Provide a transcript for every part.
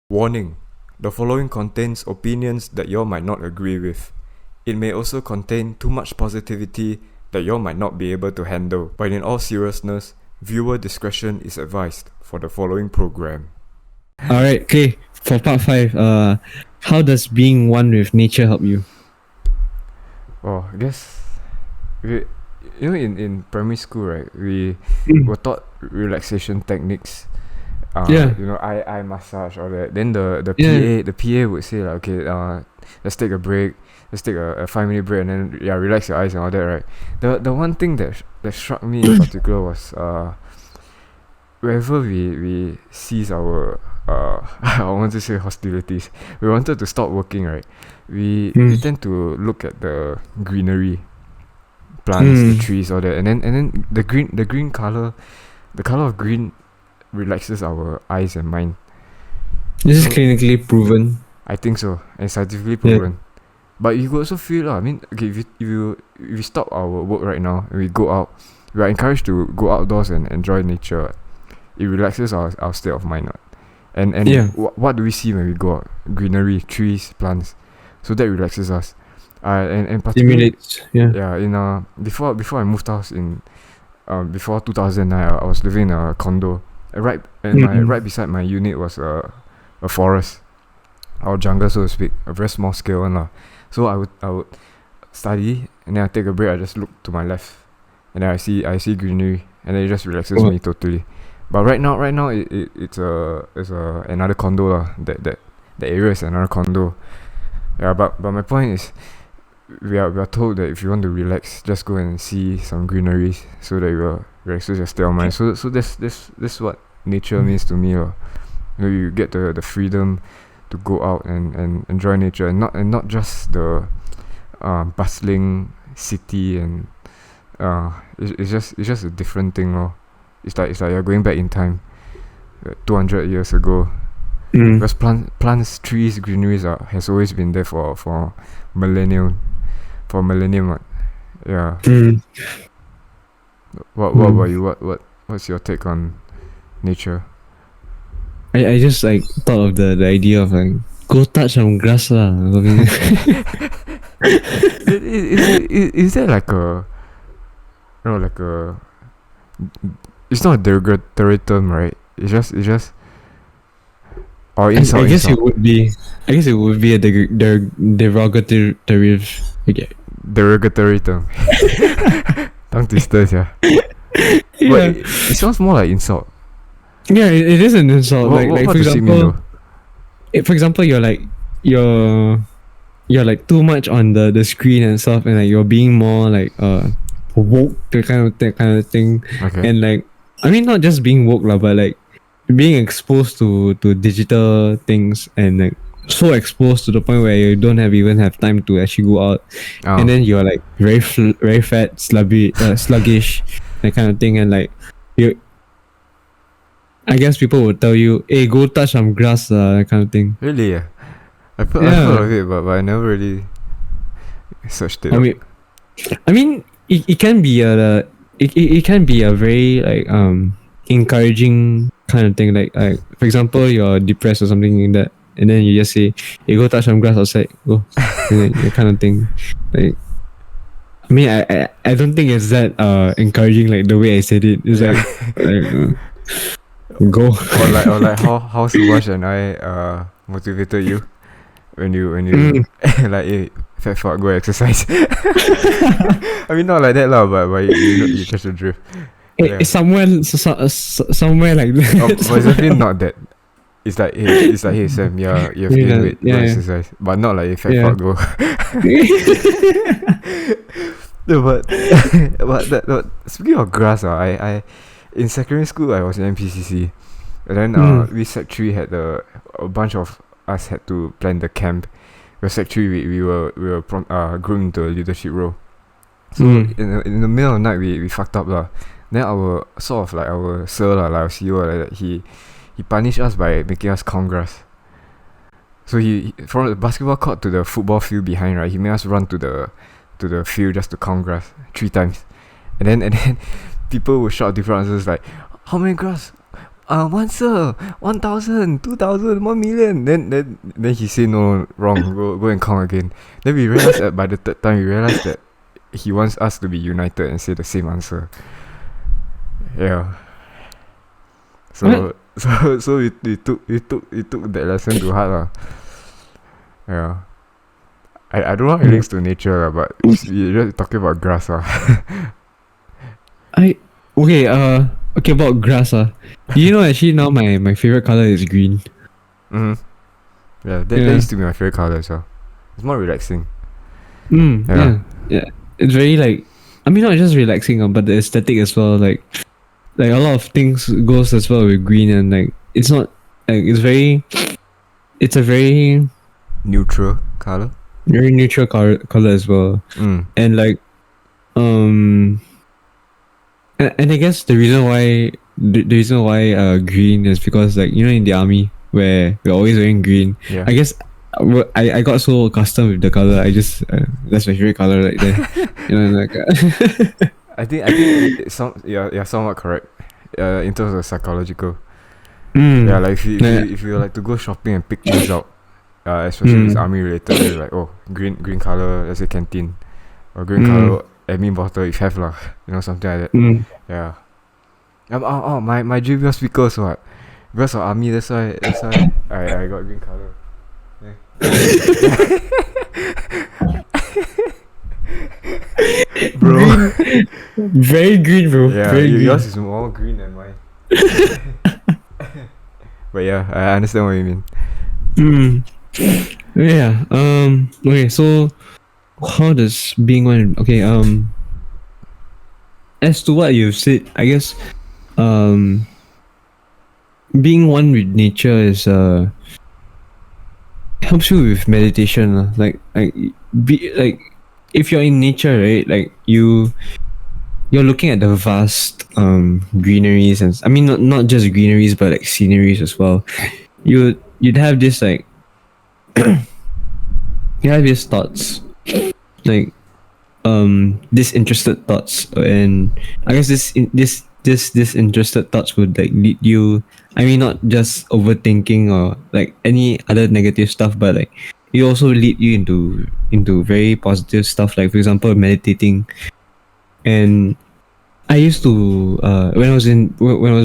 Warning: the following contains opinions that you might not agree with. It may also contain too much positivity that you might not be able to handle. But in all seriousness, viewer discretion is advised for the following program. Alright, okay. For part 5, how does being one with nature help you? Oh, I guess in primary school, right, we were taught relaxation techniques. Yeah. Eye massage, all that. Then the Yeah. PA would say like, okay, let's take a break. Let's take a 5 minute break and then relax your eyes and all that, right? The one thing that struck me in particular was wherever we cease our I want to say hostilities, we wanted to stop working, right? We tend to look at the greenery, plants, the trees, all that, and then the green color, the color of green relaxes our eyes and mind. This is clinically proven. I think so, and scientifically proven. But you could also feel, I mean, okay, if we stop our work right now and we go out, we are encouraged to go outdoors and enjoy nature. It relaxes our state of mind. And what do we see when we go out? Greenery, trees, plants. So that relaxes us. And particularly, Stimulates. before I moved house in before 2009, I was living in a condo. Right beside my unit was a forest, our jungle, so to speak, a very small scale one lah. So I would study, and then I take a break. I just look to my left, and then I see greenery, and then it just relaxes me totally. But right now it's another condo lah. That area is another condo. Yeah, but my point is, we are told that if you want to relax, just go and see some greeneries so that you will relax your state of mind. So this what nature means to me. You get the freedom to go out and enjoy nature, and not just the bustling city, and it's just a different thing. It's like you're going back in time, 200 years ago. Because plants, trees, greeneries has always been there for millennium. Yeah. What about you? What's your take on nature? I just like thought of the idea of like, go touch some grass lah. Is there like a, it's not a derogatory term, right? It's just or insult. I guess it would be a derogatory. Okay. Derogatory term. Tongue twisters, yeah. But it sounds more like insult. Yeah, it is an insult. What for does it mean example, though? for example, you're like too much on the screen and stuff, and like you're being more like woke, that kind of thing. Okay. And like, I mean, not just being woke lah, but like being exposed to digital things, and like so exposed to the point where you don't even have time to actually go out, and then you're like very fat, sluggish, that kind of thing, and like I guess people would tell you, hey, go touch some grass, that kind of thing. Really? Yeah. I've heard of it, but I never really searched it. I mean, it can be a very like encouraging kind of thing. Like for example, you're depressed or something like that, and then you just say, hey, go touch some grass outside, go, that kind of thing. Like, I mean, I don't think it's that encouraging like the way I said it. It's go. or like how Subhash and I motivated you when you like, hey, fat fuck, go exercise. I mean, not like that lah, but you catch the drift. It's somewhere like that. But it's definitely not that. It's like, hey Sam, you have gained weight, go exercise, but not like, hey, fat fuck, go. No, but speaking of grass, I in secondary school I was in NPCC, and then we Sec 3 had a bunch of us had to plan the camp. Because Sec 3 we were groomed into a leadership role. So in the middle of the night we fucked up lah. Then our sort of like our sir lah, like our CEO like that, he punished us by making us count grass. So he from the basketball court to the football field behind, right, he made us run to the field just to count grass 3 times, and then people would shout different answers like, how many grass? one sir, 1,000, 2,000, 1,000,000. Then he say no, wrong. Go and count again. Then we realized that by the third time, we realized that he wants us to be united and say the same answer. Yeah. So we took that lesson to heart lah. Yeah. I don't know how it links to nature lah, but you're just talking about grass lah. Okay, about grass. You know, actually now my favorite color is green. Yeah, that used to be my favorite color as well. It's more relaxing. Yeah. It's very like, I mean, not just relaxing, but the aesthetic as well. Like a lot of things goes as well with green, and like it's not like it's a very Neutral color. very neutral color as well. And like and I guess the reason why green is because, like, you know, in the army where we're always wearing green. Yeah. I guess I got so accustomed with the color. I just that's my favorite color right there. You know, like I think you're somewhat correct. In terms of psychological. Yeah, like if you like to go shopping and pick things out, especially if it's army related, you're like, oh, green color, let's say canteen, or green color admin bottle if have lah, you know, something like that. Yeah. My JBL speakers what? Because of army, that's why I got green color. Bro. Very green, bro. Yeah, very green. yours is more green than mine. But yeah, I understand what you mean. Yeah. Okay, so how does being one? Okay. As to what you've said, I guess, being one with nature is helps you with meditation. Like if you're in nature, right? Like you're looking at the vast greeneries, and I mean not just greeneries but like sceneries as well. You'd have this like you have these thoughts, like disinterested thoughts, and I guess this interested thoughts would like lead you. I mean, not just overthinking or like any other negative stuff, but like it also lead you into very positive stuff. Like, for example, meditating. And I used to when I was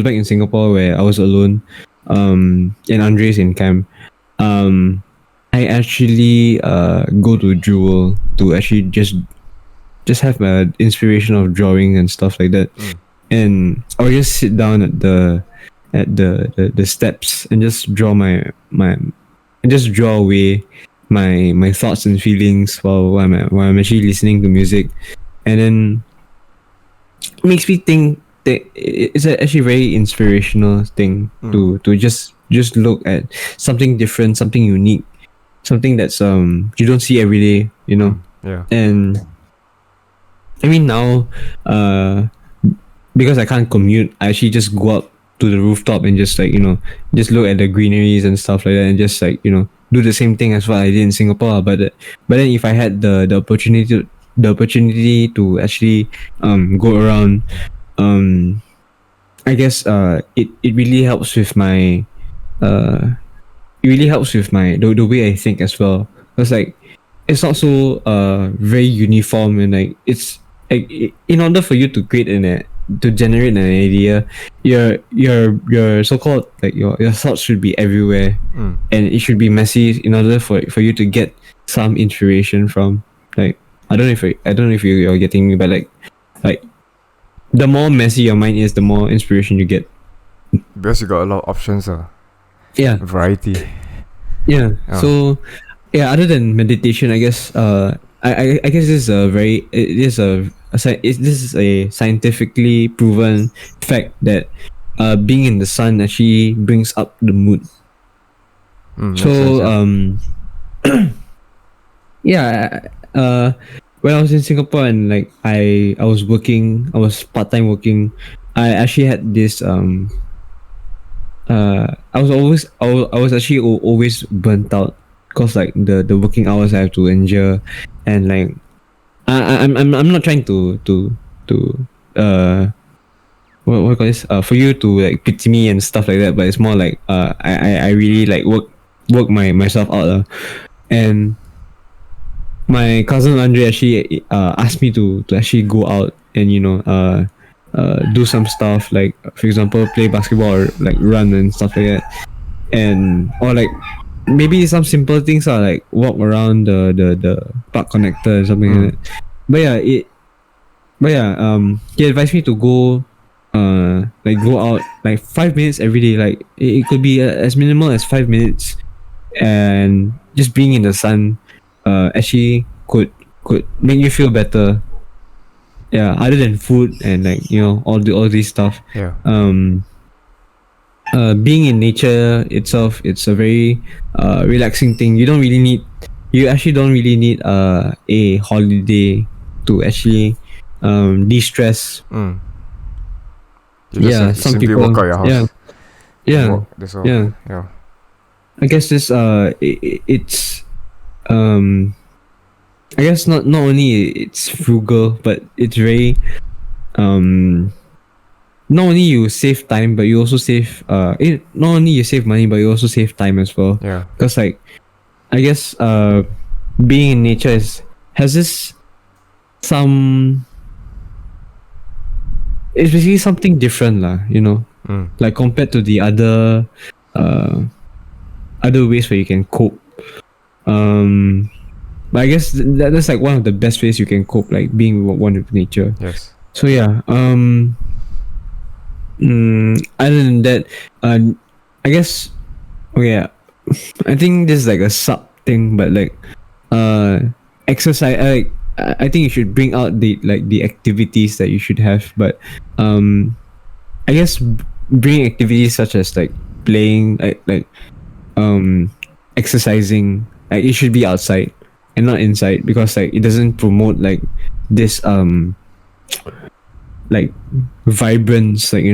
back in Singapore where I was alone, and Andre's in camp, I actually go to Jewel to actually just have my inspiration of drawing and stuff like that. And I would just sit down at the steps and just draw away my thoughts and feelings while I'm actually listening to music. And then it makes me think that it's actually a very inspirational thing to just look at something different, something unique, something that's you don't see every day, you know. Yeah. And I mean now, because I can't commute, I actually just go up to the rooftop and just like, you know, just look at the greeneries and stuff like that, and just like, you know, do the same thing as what I did in Singapore. But then if I had the opportunity to actually go around, I guess it really helps with my the way I think as well. Because like it's not so very uniform, and like it's like in order for you to generate an idea, your so-called like your thoughts should be everywhere, and it should be messy in order for you to get some inspiration from. Like I don't know if you're getting me, but like the more messy your mind is, the more inspiration you get. Because you got a lot of options, Yeah. variety. Yeah. Oh. So yeah, other than meditation, I guess I guess this is a scientifically proven fact that being in the sun actually brings up the mood. So yeah, when I was in Singapore and like I was part-time working, I actually had this I was actually always burnt out because like the working hours I have to endure, and like I'm not trying to what call this? For you to like pity me and stuff like that, but it's more like I really like work myself out. And my cousin Andre actually asked me to actually go out and do some stuff, like for example play basketball or like run and stuff like that, and or like maybe some simple things are like walk around the park connector or something like that. But he advised me to go like go out like 5 minutes every day, like it could be as minimal as 5 minutes, and just being in the sun actually could make you feel better. Yeah, other than food and like all these stuff. Yeah. Being in nature itself, it's a very relaxing thing. You actually don't really need a holiday to actually de-stress. You Yeah, just some simply people. walk out your house. Yeah, yeah, Walk, that's all. yeah. Yeah. I guess this it's I guess not only it's frugal, but it's very not only you save time, but you also save not only you save money, but you also save time as well. Yeah. Because like I guess being in nature has this some it's basically something different lah, like compared to the other ways where you can cope. But I guess that's like one of the best ways you can cope, like being one with nature. Yes. So yeah, other than that, I guess, okay, I think this is like a sub thing, but like, exercise. I think you should bring out the activities that you should have, but I guess bring activities such as like playing, exercising. Like it should be outside and not inside, because like it doesn't promote like this like vibrance, like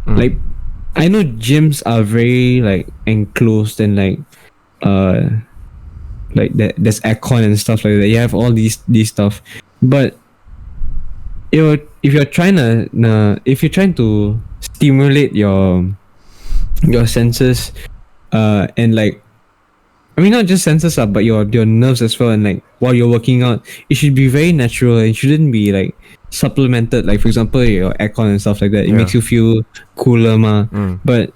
like I know gyms are very like enclosed and like there's aircon and stuff like that. You have all these stuff, but if you're trying to stimulate your senses, and like I mean, not just senses but your nerves as well, and like while you're working out, it should be very natural. It shouldn't be like supplemented, like for example your aircon and stuff like that. It makes you feel cooler but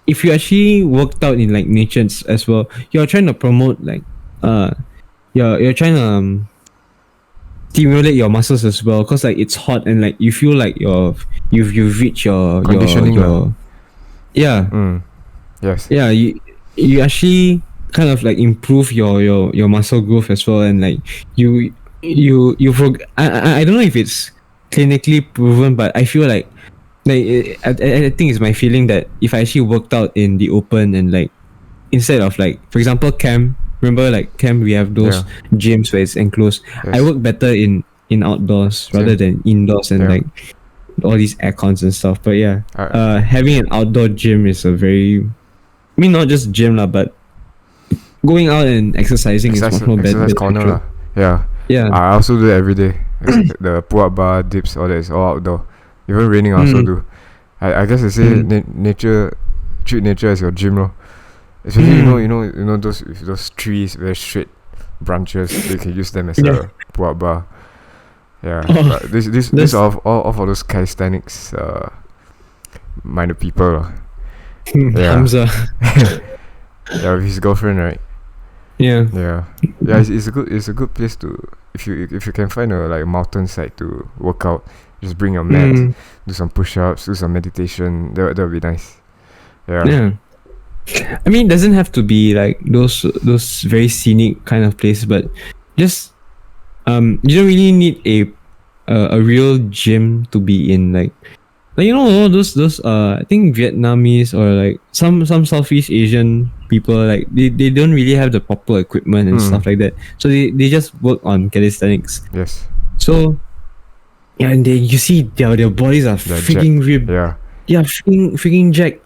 if you actually worked out in like nature as well, you're trying to promote like you're trying to stimulate your muscles as well, because like it's hot and like you feel like you've reached your conditioning yes. Yeah, you actually kind of like improve your muscle growth as well, and like I don't know if it's clinically proven, but I feel like I think it's my feeling that if I actually worked out in the open, and like instead of like for example camp, remember like camp we have those gyms where it's enclosed. I work better in outdoors rather than indoors, and like all these aircons and stuff. But having an outdoor gym is a very, I mean not just gym lah, but going out and exercising is much more better. Exercise corner lah. Yeah. I also do it every day. The pull-up bar, dips, all that is all outdoor. Even raining I also do. I guess they say treat nature as your gym lor. Especially you know those trees, very straight branches, you can use them as a pull-up bar. Yeah. But this all for those calisthenics minded people lah. Hamza. Yeah, with his girlfriend, right? Yeah. It's a good place to, if you can find a like mountainside to work out. Just bring your mat, do some push-ups, do some meditation. That would be nice. Yeah. I mean, it doesn't have to be like those very scenic kind of places, but just you don't really need a real gym to be in, like those I think Vietnamese or like some Southeast Asian people, like they don't really have the proper equipment and stuff like that, so they just work on calisthenics. Yes. So and you see their bodies are freaking ripped. Freaking jacked,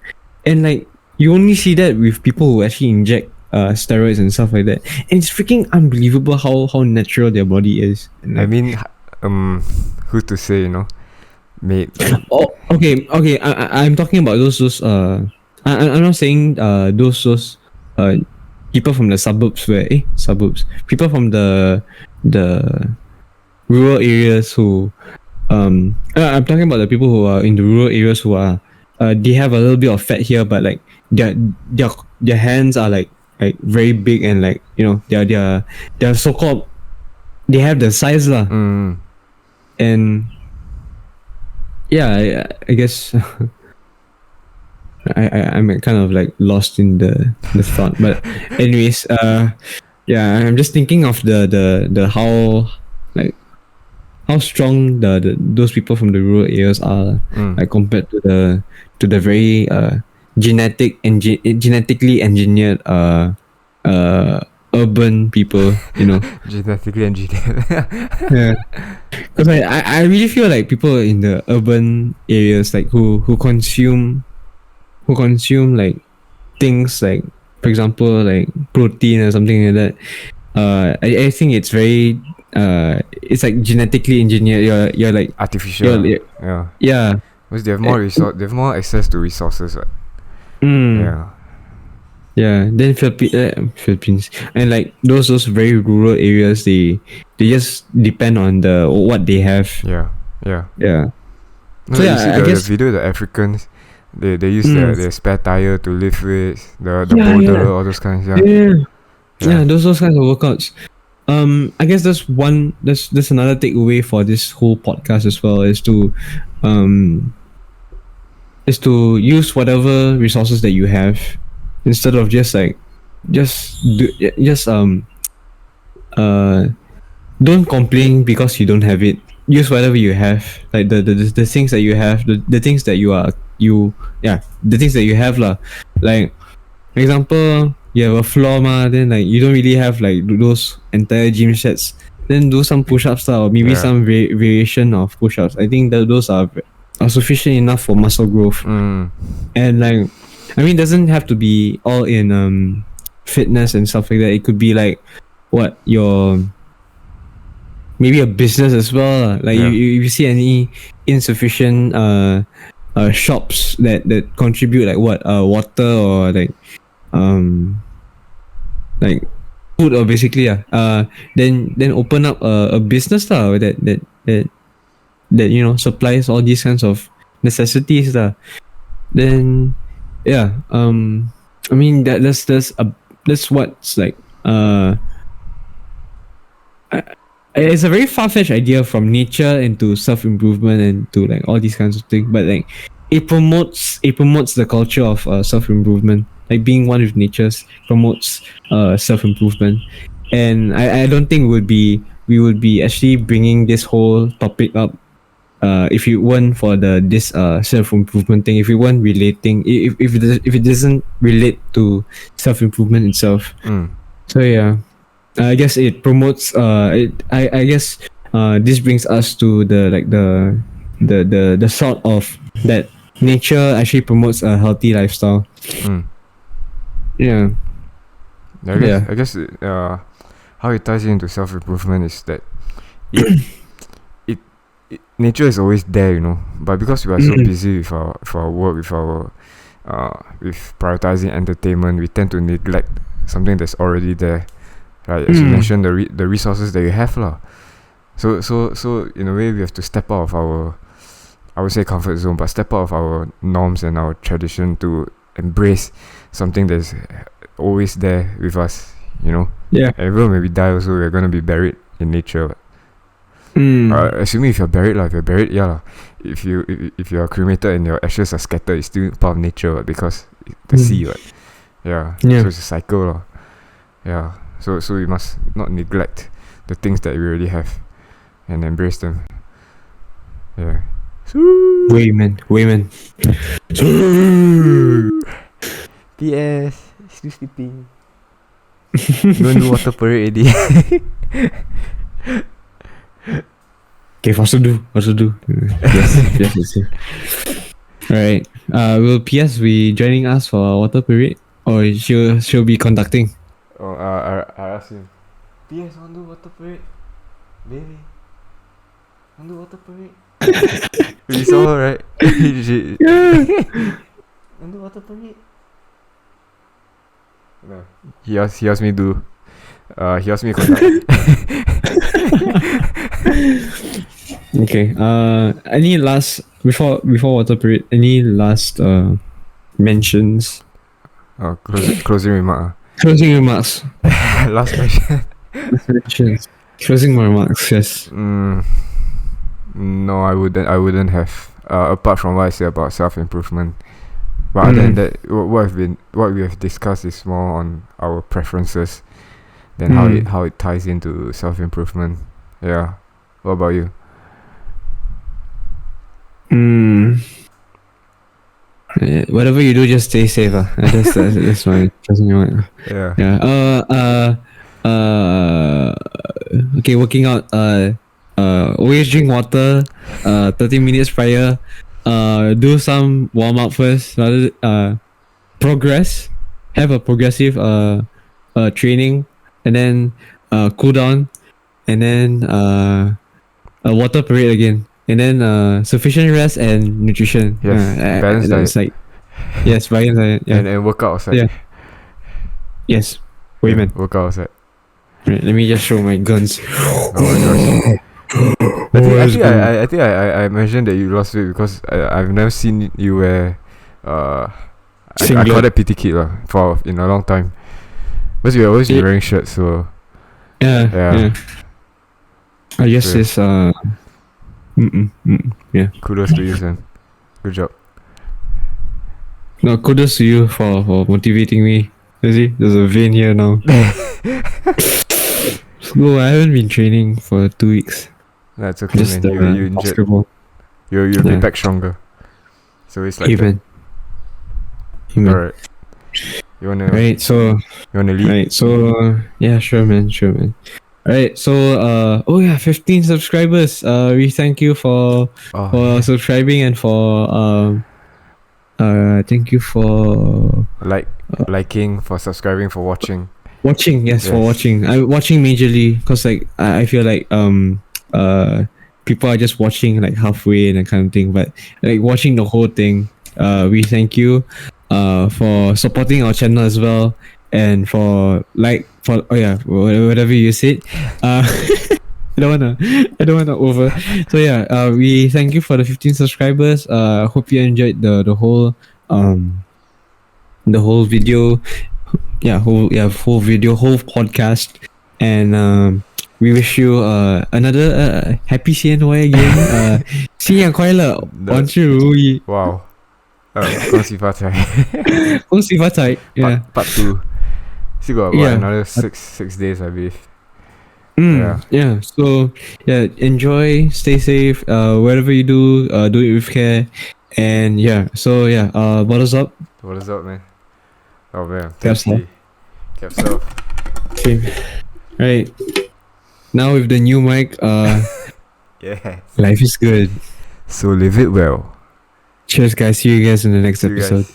and like you only see that with people who actually inject steroids and stuff like that, and it's freaking unbelievable how natural their body is. I mean, who to say, made. Oh, okay, okay. I'm talking about those. I'm not saying those people from the suburbs suburbs, people from the rural areas who I'm talking about the people who are in the rural areas who are they have a little bit of fat here, but like their their their hands are like very big, and like, you know, they're so called, they have the size lah. And yeah, I guess I'm kind of like lost in the thought, but anyways, yeah, I'm just thinking of the how, like, how strong the those people from the rural areas are, like, compared to the very genetically engineered urban people, you know. Genetically engineered. Yeah, because I really feel like people in the urban areas, like, who consume like things like, for example, like protein or something like that. I think it's very it's like genetically engineered. You're like Artificial. Yeah. yeah. Because they have more they have more access to resources. Right? Yeah. Yeah, then Philippines, and like those very rural areas, they just depend on the what they have. Yeah. Yeah. Yeah. No, So you yeah, see I the guess video, the Africans, they use their spare tire to lift weights, the yeah, boulder, yeah, all those kinds. Yeah. yeah, Yeah. those kinds of workouts. I guess that's another takeaway for this whole podcast as well, um is to use whatever resources that you have, instead of just like just do just uh don't complain because you don't have it. Use whatever you have, like the things that you have, the things that you are you yeah, the things that you have lah. Like, for example, you have a floor ma, then like you don't really have like those entire gym sets, then do some push-ups lah, or maybe Yeah. some variation of push-ups. I think that those are sufficient enough for muscle growth. And like, I mean, it doesn't have to be all in fitness and stuff like that. It could be like what your maybe a business as well lah. Like, Yeah. you see any insufficient shops that contribute like what water, or like food, or basically then open up a business lah, that you know, supplies all these kinds of necessities lah. Then yeah, I mean, that's what's like it's a very far-fetched idea from nature into self-improvement and to like all these kinds of things, but like it promotes the culture of self-improvement. Like, being one with natures promotes self-improvement. And I don't think we would be actually bringing this whole topic up if it weren't for this self-improvement thing, if it weren't relating, if it doesn't relate to self-improvement itself. So yeah, I guess it promotes I guess this brings us to the sort of that nature actually promotes a healthy lifestyle. Yeah. I guess how it ties into self improvement is that it, nature is always there, you know, but because we are so busy with our work, with our with prioritizing entertainment, we tend to neglect something that's already there. Right, as you mentioned, the resources that you have lah. So in a way, we have to step out of our, I would say, comfort zone, but step out of our norms and our tradition to embrace something that's always there with us. You know. Yeah. Even when we die, also we're gonna be buried in nature. Assuming if you're buried, yeah lah. If you are cremated and your ashes are scattered, it's still part of nature, because the sea, right? Yeah. So it's a cycle lah. Yeah. So we must not neglect the things that we already have and embrace them. Yeah. Wayman. PS, still sleeping. Don't do water parade already. Okay, faster do. Yes. Alright. Will PS be joining us for our water parade, or she'll be conducting? Oh, I asked him. PS, want to do water parade? Baby, want to do water parade? You saw her, right? She, Yeah. underwater parade. No. He asked me to he asked me to conduct. Okay. Any last before water parade? Any last mentions? Closing remark. Closing remarks. Last question. Mentions. Closing remarks. Yes. No, I wouldn't have. Apart from what I said about self-improvement. But other than that, what we have discussed is more on our preferences than how it ties into self-improvement. Yeah. What about you? Whatever you do, just stay safe. That's my closing remark. Yeah. Yeah. Okay. Working out. Always drink water. 30 minutes prior. Do some warm up first. Rather. Progress. Have a progressive. Training, and then. Cool down, and then. A water parade again, and then sufficient rest and nutrition. Yes. Balanced That's diet. like yes, balanced diet. Yeah. And work outside. Yeah. Yes. Wait, man. Work outside. Right, let me just show my guns. Oh my gosh. I think I mentioned that you lost weight because I've never seen you wear I call that PT kit for in a long time. Because you always be wearing shirts, so Yeah. I guess Yeah. it's yeah. kudos to you, son. Good job. No, kudos to you for motivating me. You see, there's a vein here now. So I haven't been training for 2 weeks. That's okay, Just man. You injured. basketball. You'll be Yeah. back stronger. So it's like Amen. that. Alright. You wanna lead? Right, so yeah, sure man. Alright, so 15 subscribers. We thank you for subscribing and for thank you for liking, for subscribing, for watching. watching. Yes, for Yes. watching. I'm watching majorly because like I feel like people are just watching like halfway and that kind of thing, but like watching the whole thing. We thank you for supporting our channel as well, and for whatever you said. I don't wanna over. So yeah, we thank you for the 15 subscribers. Hope you enjoyed the whole video. Whole video, whole podcast, and we wish you another happy CNY again. 新年快乐，万事如意。 Wow. 恭喜发财。恭喜发财。Yeah. Part 2. Still got another six days, I believe. Yeah. So yeah, enjoy, stay safe. Whatever you do, do it with care. And yeah. So yeah. Bottles up. What is up, man? Oh man. Capsule. Capsule. Okay. Right. Now with the new mic, Yeah. life is good. So live it well. Cheers, guys. See you guys in the next See you guys. episode.